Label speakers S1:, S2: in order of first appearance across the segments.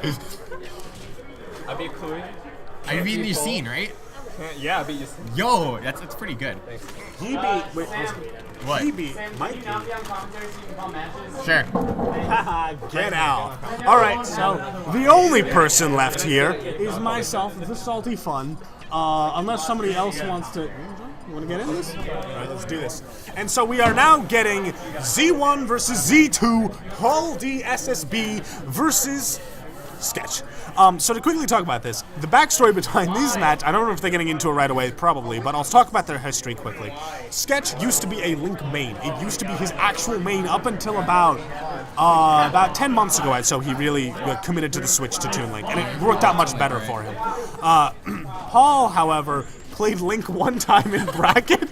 S1: I beat Kui.
S2: I beat your scene, right?
S1: Yeah, I beat your scene.
S2: Yo, that's pretty good.
S3: He beat. Wait,
S2: What?
S3: he beat Mikey.
S2: Sure.
S3: Get out. All right, so the only person left here is myself, the Salty Fun. Unless somebody else wants to. You want to get in this? All right, let's do this. And so we are now getting Z1 versus Z2, Paul D SSB versus Sketch. So to quickly talk about this, the backstory behind these match, I don't know if they're getting into it right away, probably, but I'll talk about their history quickly. Sketch used to be a Link main. It used to be his actual main up until about 10 months ago, so he really committed to the switch to Toon Link, and it worked out much better for him. Paul, however, played Link one time in bracket,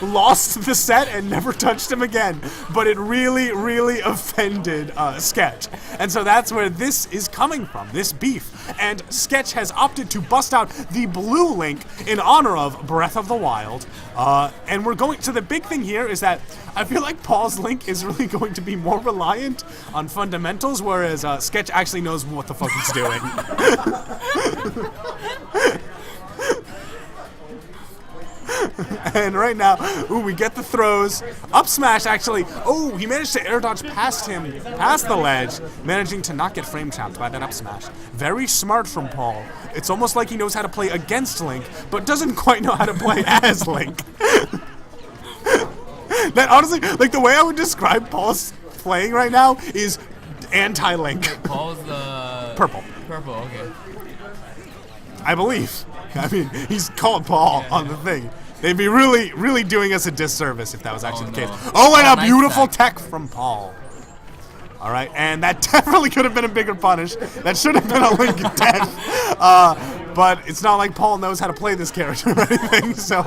S3: lost the set and never touched him again. But it really, really offended Sketch. And so that's where this is coming from, this beef. And Sketch has opted to bust out the blue Link in honor of Breath of the Wild. And we're going to the big thing here is that I feel like Paul's Link is really going to be more reliant on fundamentals, whereas Sketch actually knows what the fuck he's doing. And right now, we get the throws. Up smash, actually. Oh, he managed to air dodge past him, past the ledge, managing to not get frame trapped by that up smash. Very smart from Paul. It's almost like he knows how to play against Link, but doesn't quite know how to play as Link. That honestly, the way I would describe Paul's playing right now is anti-Link.
S2: Paul's the...
S3: Purple.
S2: Purple, okay.
S3: I believe. I mean, he's called Paul on the thing. They'd be really, really doing us a disservice if that was actually the case. Oh, and a beautiful tech from Paul. All right, and that definitely could have been a bigger punish. That should have been a Link death. But it's not like Paul knows how to play this character or anything, so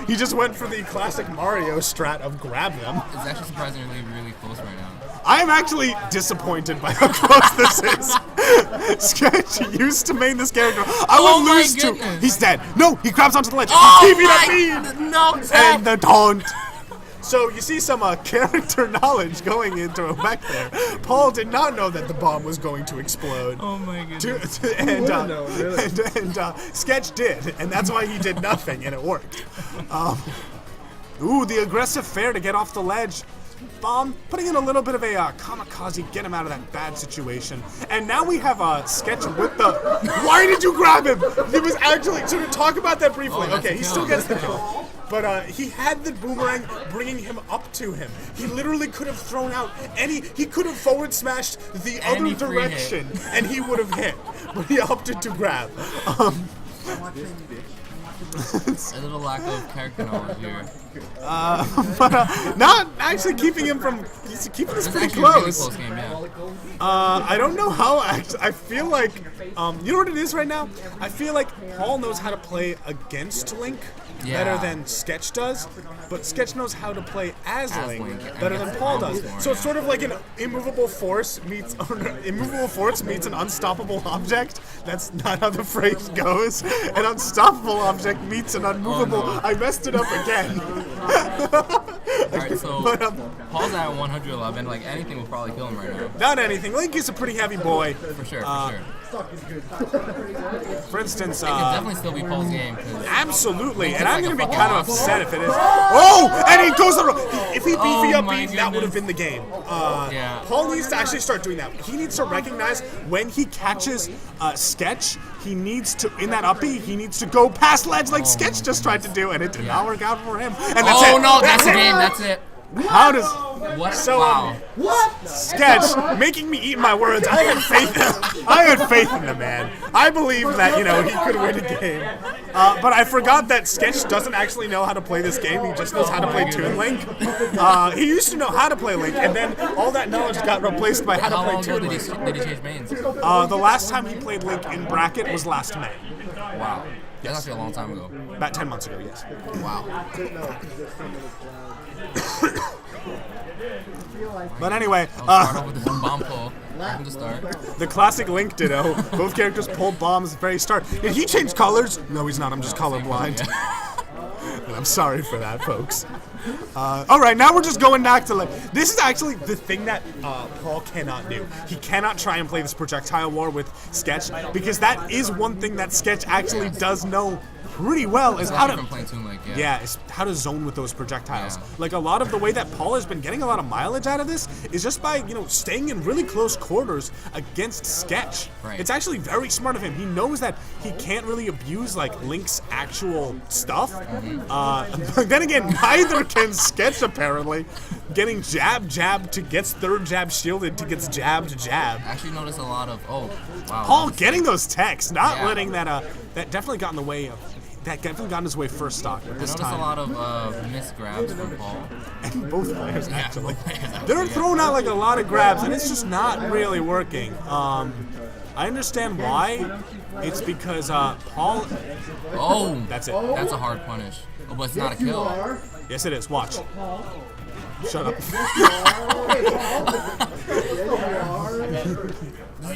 S3: he just went for the classic Mario strat of grab them.
S2: It's actually surprisingly really close right now.
S3: I am actually disappointed by how close this is. Sketch used to main this character. I would lose to. He's dead. No, he grabs onto the ledge. Give me that bead.
S2: No,
S3: and the taunt. So you see some character knowledge going into back there. Paul did not know that the bomb was going to explode.
S2: Oh my goodness.
S3: And Sketch did, and that's why he did nothing, and it worked. The aggressive fair to get off the ledge. Bomb, putting in a little bit of a kamikaze, get him out of that bad situation. And now we have a Sketch with the... Why did you grab him? It was actually... So to talk about that briefly, okay, he still gets the kill. But he had the boomerang bringing him up to him. He literally could have thrown out he could have forward smashed the other direction and he would have hit. But he opted to grab.
S2: A little lack of character knowledge here.
S3: But not actually keeping him from... He's keeping this pretty close.
S2: A really close game, yeah.
S3: I don't know how... I feel like... you know what it is right now? I feel like Paul knows how to play against Link better than Sketch does, but Sketch knows how to play as Link better than Paul does. So it's sort of like an immovable force meets an unstoppable object. That's not how the phrase goes. An unstoppable object meets an unmovable...
S2: Oh, no.
S3: I messed it up again.
S2: Alright, so Paul's at 111. Like, anything will probably kill him right now.
S3: Not anything. Link is a pretty heavy boy.
S2: For sure.
S3: For instance,
S2: it can definitely still be Paul's game.
S3: Absolutely, and I'm going to be kind of upset if it is. Oh, and he goes if he beefy up beat, that would have been the game. Paul needs to actually start doing that. He needs to recognize when he catches Sketch, he needs to, in that uppy, he needs to go past ledge like Sketch just tried to do, and it did not work out for him. And that's it.
S2: No, that's the game, that's it.
S3: How does...
S2: What?
S3: So,
S2: wow.
S3: Sketch, making me eat my words. I had faith in the man. I believe that, he could win a game. But I forgot that Sketch doesn't actually know how to play this game. He just knows how to play Toon Link. He used to know how to play Link, and then all that knowledge got replaced by how to play Toon Link.
S2: Did he change mains?
S3: The last time he played Link in bracket was last May.
S2: Wow. That's actually a long time ago.
S3: About 10 months ago, yes.
S2: Wow.
S3: But anyway,
S2: with the bomb pull from the start.
S3: The classic Link ditto. Both characters pulled bombs at the very start. Did he change colors? No, he's not. I'm just colorblind. And I'm sorry for that, folks. All right, now we're just going back to like this is actually the thing that Paul cannot do. He cannot try and play this projectile war with Sketch because that is one thing that Sketch actually does know pretty well is how to is how to zone with those projectiles.
S2: Yeah.
S3: Like a lot of the way that Paul has been getting a lot of mileage out of this is just by staying in really close quarters against Sketch.
S2: Right.
S3: It's actually very smart of him. He knows that he can't really abuse like Link's actual stuff. But then again, neither can Sketch apparently. Getting jab to gets third jab shielded to gets jab to jab.
S2: I actually noticed a lot of
S3: Paul getting those techs, not letting that that definitely got in the way of. That definitely got in his way first stock. But this time,
S2: a lot of missed grabs from Paul.
S3: And both players actually.
S2: Both players
S3: They're throwing out like a lot of grabs, and it's just not really working. I understand why. It's because Paul.
S2: Oh,
S3: that's it.
S2: That's a hard punish. Oh, but it's not a kill.
S3: Yes, it is. Watch. Shut up.
S2: This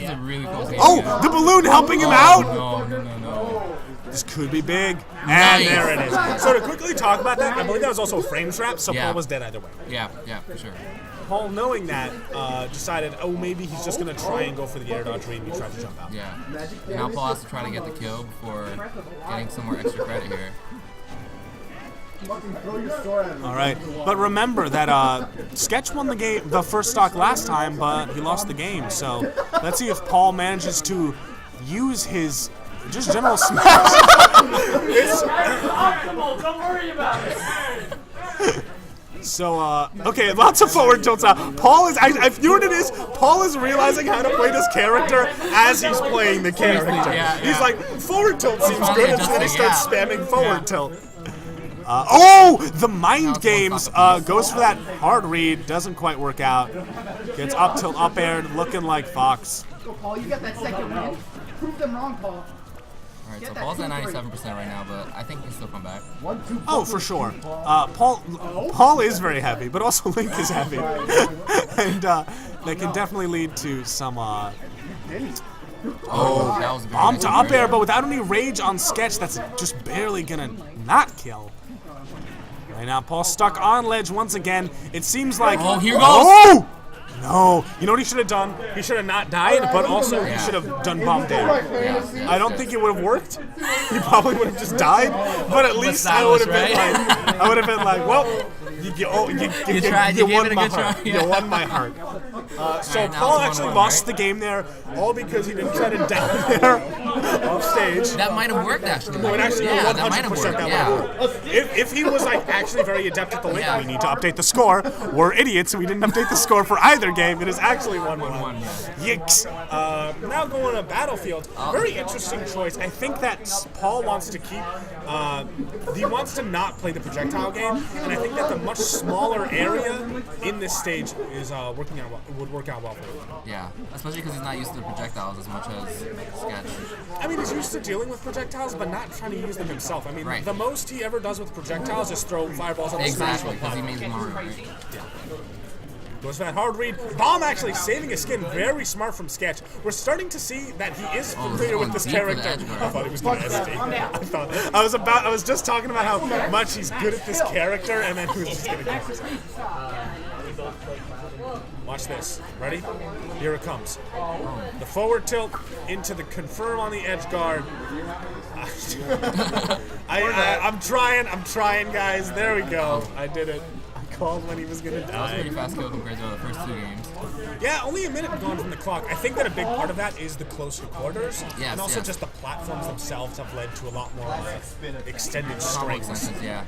S2: is a really close game.
S3: Oh, the balloon helping him out.
S2: No.
S3: This could be big. And
S2: Nice.
S3: there it is. So to quickly talk about that, I believe that was also a frame trap, so Paul was dead either way.
S2: Yeah, for sure.
S3: Paul, knowing that, decided, maybe he's just going to try and go for the air dodge read, and he tried to jump out.
S2: Yeah. Now Paul has to try to get the kill before getting some more extra credit here.
S3: All right, but remember that Sketch won the first stock last time, but he lost the game. So let's see if Paul manages to use his just general smash.
S4: Don't worry about it.
S3: So, okay, lots of forward tilts out. Paul is, you know what it is? Paul is realizing how to play this character as he's playing the character. He's like, forward tilt seems good, and so then he starts spamming forward tilt. The mind games goes for that hard read, doesn't quite work out. Gets up tilt, up air, looking like Fox.
S5: Go, Paul, you got that second win. Prove them wrong, Paul.
S2: Alright, so Paul's at 97% right now, but I think he can still come back.
S3: Oh, for sure. Paul is very heavy, but also Link is heavy. And that can definitely lead to some
S2: that was a
S3: bomb to up air, but without any rage on Sketch, that's just barely gonna not kill. Right now, Paul's stuck on ledge once again. It seems like...
S2: Oh, here goes!
S3: Oh! No. You know what he should have done? He should have not died, but also he should have done bomb damage. I don't think it would have worked. He probably would have just died, but at least I would have been like, well, you won my heart. You won my heart. So Paul actually lost the game there, all because he didn't try to down there off stage.
S2: That might have worked actually.
S3: No, it actually 100% that might have worked. If he was like actually very adept at the link, we need to update the score. We're idiots, so we didn't update the score for either game. It is actually 1-1. Yikes. Now going to Battlefield. Very interesting choice. I think that Paul wants to keep. He wants to not play the projectile game, and I think that the much smaller area in this stage is would work out well for him.
S2: Yeah, especially because he's not used to the projectiles as much as Sketch.
S3: I mean, he's used to dealing with projectiles, but not trying to use them himself. I mean, the most he ever does with projectiles is throw fireballs on the smash.
S2: Exactly, because he means Mario, right?
S3: Yeah. Goes for that hard read. Bomb actually saving his skin. Very smart from Sketch. We're starting to see that he is familiar with this character. I thought he was going to SD. I was just talking about how much he's good at this character, and then he was just going to go. Watch this. Ready? Here it comes. The forward tilt into the confirm on the edge guard. I'm trying, guys. There we go. I did it. Called when he was gonna die.
S2: That was a pretty fast kill compared to the first two games.
S3: Yeah, only a minute gone from the clock. I think that a big part of that is the close quarters, and also just the platforms themselves have led to a lot more extended strings.
S2: Yeah.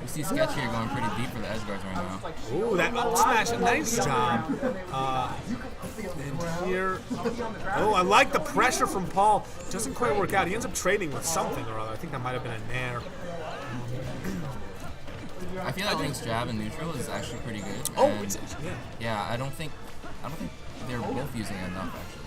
S2: You see Sketch here going pretty deep for the edge guards right now.
S3: Ooh, that up smash, nice job. And here, I like the pressure from Paul. Doesn't quite work out. He ends up trading with something or other. I think that might have been a nair.
S2: I feel like Link's jab in neutral is actually pretty good.
S3: Oh, it's
S2: yeah. I don't think they're both using it enough actually.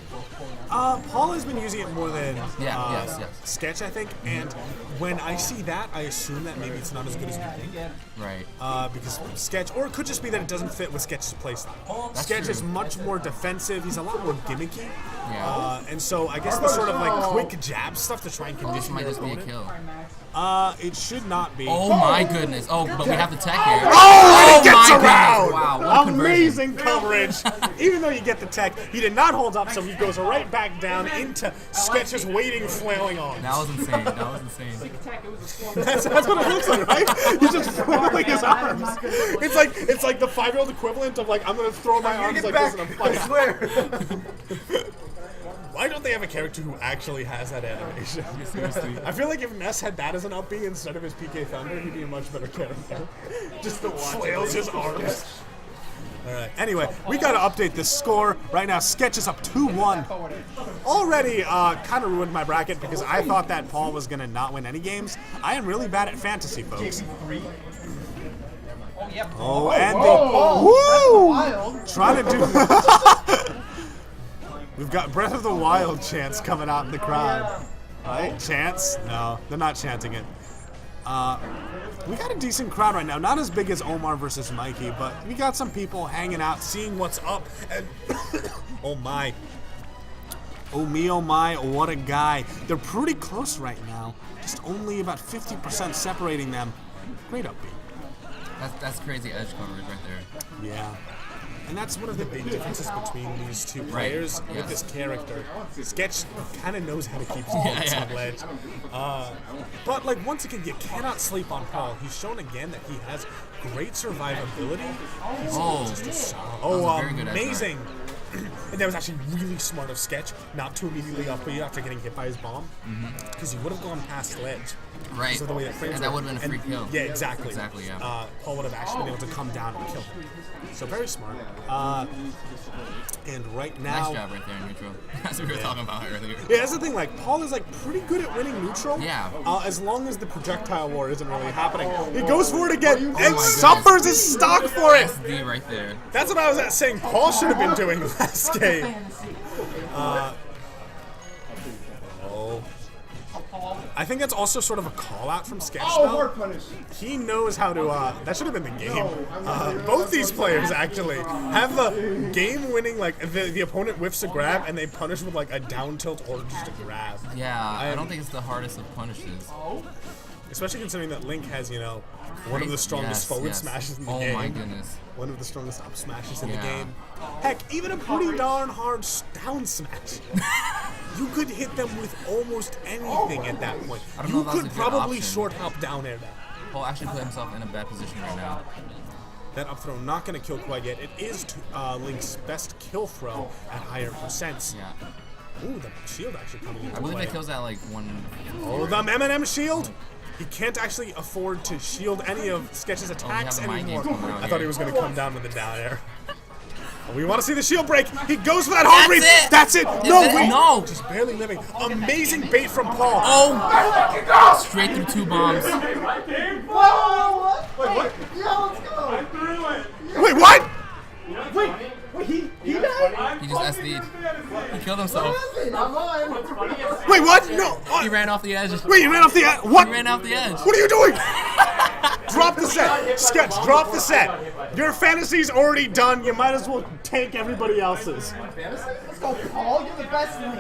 S3: Paul has been using it more than
S2: Yes.
S3: Sketch, I think, and when I see that, I assume that maybe it's not as good as we think.
S2: Right.
S3: Because Sketch, or it could just be that it doesn't fit with Sketch's playstyle. Sketch
S2: true.
S3: is much more defensive. He's a lot more gimmicky.
S2: Yeah.
S3: And so I guess the sort of like quick jab stuff to try and
S2: This
S3: condition
S2: might
S3: your
S2: just be a
S3: opponent.
S2: kill.
S3: It should not be.
S2: Oh my goodness. Oh, but we have the tech here.
S3: Oh, he gets
S2: my
S3: around!
S2: goodness. Wow, what a
S3: Amazing coverage. Even though you get the tech, he did not hold up, so he goes right back down into Sketch's waiting, flailing arms.
S2: That was insane. That was insane.
S3: That's what it looks like, right? He's just flailing his arms. It's like the 5-year-old equivalent of like, I'm gonna throw my arms like this and I'm fighting. I swear. Why don't they have a character who actually has that animation?
S2: Seriously.
S3: I feel like if Ness had that as an up B instead of his PK Thunder, he'd be a much better character. Just flails his arms. Alright, anyway, we gotta update this score. Right now, Sketch is up 2-1. Already kind of ruined my bracket because I thought that Paul was gonna not win any games. I am really bad at fantasy, folks. Oh, and woo! Trying to do... We've got Breath of the Wild chants coming out in the crowd. Right? Chants? No, they're not chanting it. We got a decent crowd right now. Not as big as Omar versus Mikey, but we got some people hanging out, seeing what's up. And oh my. Oh me, oh my, what a guy. They're pretty close right now. Just only about 50% separating them. Great up B.
S2: That's crazy edge coverage right there.
S3: Yeah. And that's one of the big differences between these two players with this character. Sketch kind of knows how to keep his opponents on ledge. But, like, once again, you cannot sleep on Paul. He's shown again that he has great survivability. He's amazing. And that was actually really smart of Sketch not to immediately up you after getting hit by his bomb. Because he would have gone past ledge.
S2: Right.
S3: The way that
S2: and that would have been a free kill.
S3: Yeah, exactly.
S2: Exactly, yeah.
S3: Paul would have actually been able to come down and kill him. So very smart. And right now...
S2: Nice job right there in neutral. As we were talking about earlier.
S3: Yeah, that's the thing. Like, Paul is, like, pretty good at winning neutral.
S2: Yeah.
S3: As long as the projectile war isn't really happening. He goes for it again and suffers his stock for it.
S2: SD right there.
S3: That's what I was saying Paul should have been doing last game. I think that's also sort of a call out from Sketch. He knows how to. That should have been the game. Both these players actually have the game-winning. Like the opponent whiffs a grab and they punish with like a down tilt or just a grab.
S2: Yeah, I don't think it's the hardest of punishes.
S3: Especially considering that Link has, you know, one of the strongest forward smashes in the game.
S2: Oh my goodness.
S3: One of the strongest up smashes in the game. Heck, even a pretty darn hard down smash. You could hit them with almost anything at that point. You could probably short hop down air that.
S2: Paul actually put himself in a bad position right now.
S3: That up throw not going to kill quite yet. It is Link's best kill throw at higher percents.
S2: Yeah.
S3: Ooh, the shield actually coming in.
S2: I believe it kills that like one.
S3: Oh, the M&M shield! He can't actually afford to shield any of Sketch's attacks anymore. I thought he was going to come down with the down air. We want to see the shield break. He goes for that hard read. That's it. No. Just barely living. Amazing bait from Paul.
S2: Oh. Straight through two bombs.
S5: Wait, what? Yeah, let's go.
S3: Wait, what?
S5: Wait, he died?
S2: He just SD'd. He killed himself.
S3: Wait, what? No.
S2: He ran off the edge.
S3: Wait, you ran off the edge? What?
S2: He ran off the edge.
S3: What are you doing? Drop the set. Sketch, drop the set. Your fantasy's already done. You might as well tank everybody else's.
S5: Let's go, Paul. You're the best Link.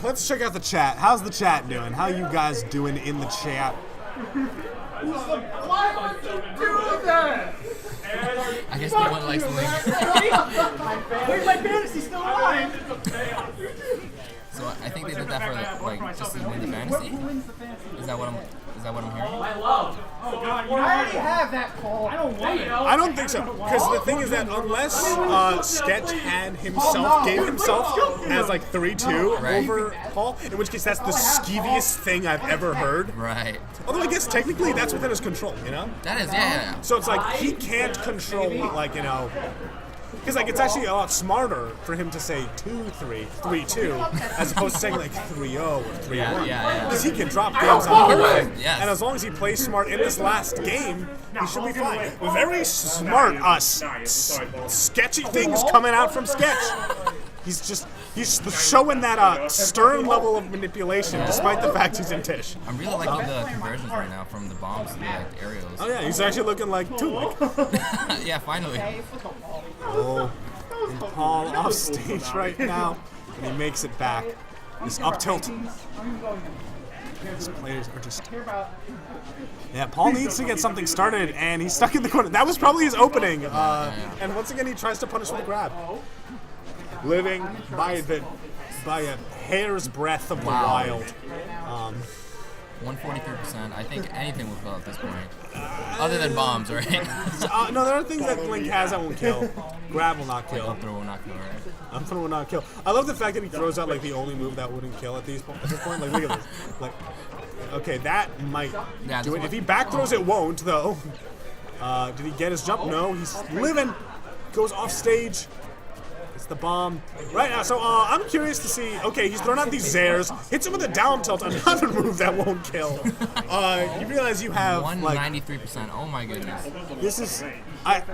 S3: Let's check out the chat. How's the chat doing? How you guys doing in the chat?
S5: Why would you do that?
S2: I guess no one likes Link.
S5: Where's my fantasy still alive?
S2: So I think they did that for like just to win the fantasy. Is that what I'm hearing?
S5: I already have that, Paul. I don't want it.
S3: I don't think so. Because the thing is that unless Sketch had himself, gave himself as like 3-2 over Paul, in which case that's the skeeviest thing I've ever heard.
S2: Right.
S3: Although I guess technically that's within his control, you know?
S2: That is, yeah.
S3: So it's like he can't control, like, you know, Because like it's actually a lot smarter for him to say 2-3, 3-2, as opposed to saying like 3-0 or 3-1.
S2: Yeah.
S3: Because he can drop games on purpose.
S2: Yes.
S3: And as long as he plays smart in this last game, he should be fine. Very smart, sketchy things coming out from Sketch. He's showing that stern level of manipulation, despite the fact he's in Tish.
S2: I'm really liking the conversions right now from the bombs to the aerials.
S3: Oh yeah, he's actually looking like Tulik.
S2: Yeah, finally.
S3: Oh, and Paul off stage right now, and he makes it back. This up tilt. These players are just. Yeah, Paul needs to get something started, and he's stuck in the corner. That was probably his opening. And once again, he tries to punish with a grab. Living by a hair's breadth of the wild.
S2: 143%. I think anything will kill at this point. Other than bombs, right?
S3: No, there are things that Link has that won't kill. Grab will not kill.
S2: Up throw will not kill, right?
S3: Up throw will not kill. I love the fact that he throws out like the only move that wouldn't kill at this point. Like, look at this. Like, okay, that might do it. If he back throws, it won't though. Did he get his jump? No, he's living. Goes off stage. It's the bomb. Right now, so I'm curious to see, okay, he's thrown out these Zairs, hits him with a down tilt, another move that won't kill. You realize you have,
S2: 193%, oh my goodness.
S3: This is,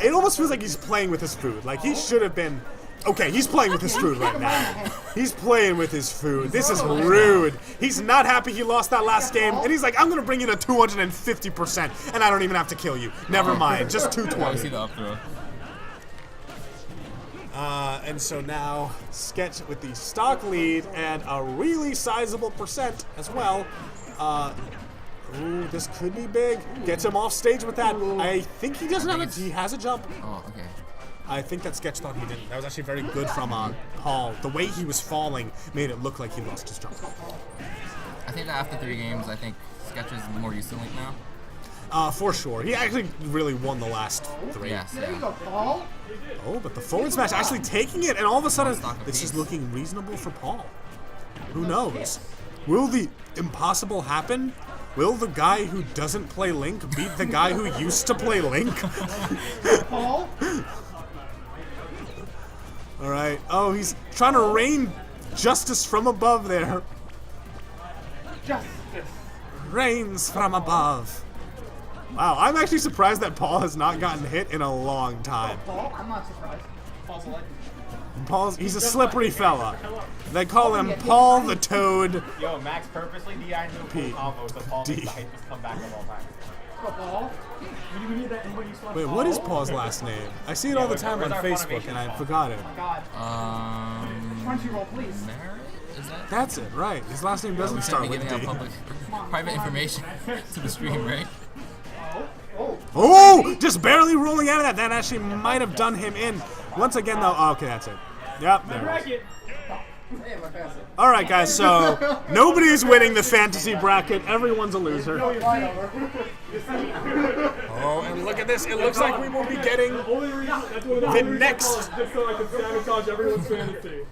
S3: it almost feels like he's playing with his food. Like, he should have been, okay, he's playing with his food right now. He's playing with his food. This is rude. He's not happy he lost that last game, and he's like, I'm going to bring you to 250%, and I don't even have to kill you. Never mind, just 220.
S2: See the up throw.
S3: And so now, Sketch with the stock lead and a really sizable percent as well. Ooh, this could be big. Gets him off stage with that. I think he doesn't have he has a jump.
S2: Oh, okay.
S3: I think that Sketch thought he didn't. That was actually very good from Paul. The way he was falling made it look like he lost his jump.
S2: I think that after 3 games, I think Sketch is more used to Link now.
S3: For sure. He actually really won the last 3.
S2: Yes,
S5: There you go, Paul.
S3: Oh, but the forward smash actually taking it, and all of a sudden, this is looking reasonable for Paul. Who knows? Will the impossible happen? Will the guy who doesn't play Link beat the guy who used to play Link?
S5: Paul.
S3: All right. Oh, he's trying to rain justice from above there.
S5: Justice.
S3: Rains from above. Wow, I'm actually surprised that Paul has not gotten hit in a long time.
S5: Paul, I'm not surprised. Paul's a legend.
S3: He's a slippery fella. They call him Paul the Toad.
S1: Yo, Max purposely DI'd no cool combos so Paul makes the hypest comeback of all time.
S5: Go, Paul.
S4: We need that NYU squad.
S3: Wait, what is Paul's last name? I see it all the time on Facebook and I forgot it.
S5: God. Crunchyroll, please.
S2: Merit? Is that?
S3: That's it, right. His last name doesn't
S2: We
S3: start
S2: shouldn't be
S3: with
S2: giving out
S3: D.
S2: public, private information to the stream, right?
S3: Oh, just barely rolling out of that. That actually might have done him in. Once again, though. Oh, okay, that's it. Yep, there it is. All right, guys. So nobody is winning the fantasy bracket. Everyone's a loser. Oh, and look at this. It looks like we will be getting the next.
S4: Just so I can sabotage everyone's fantasy.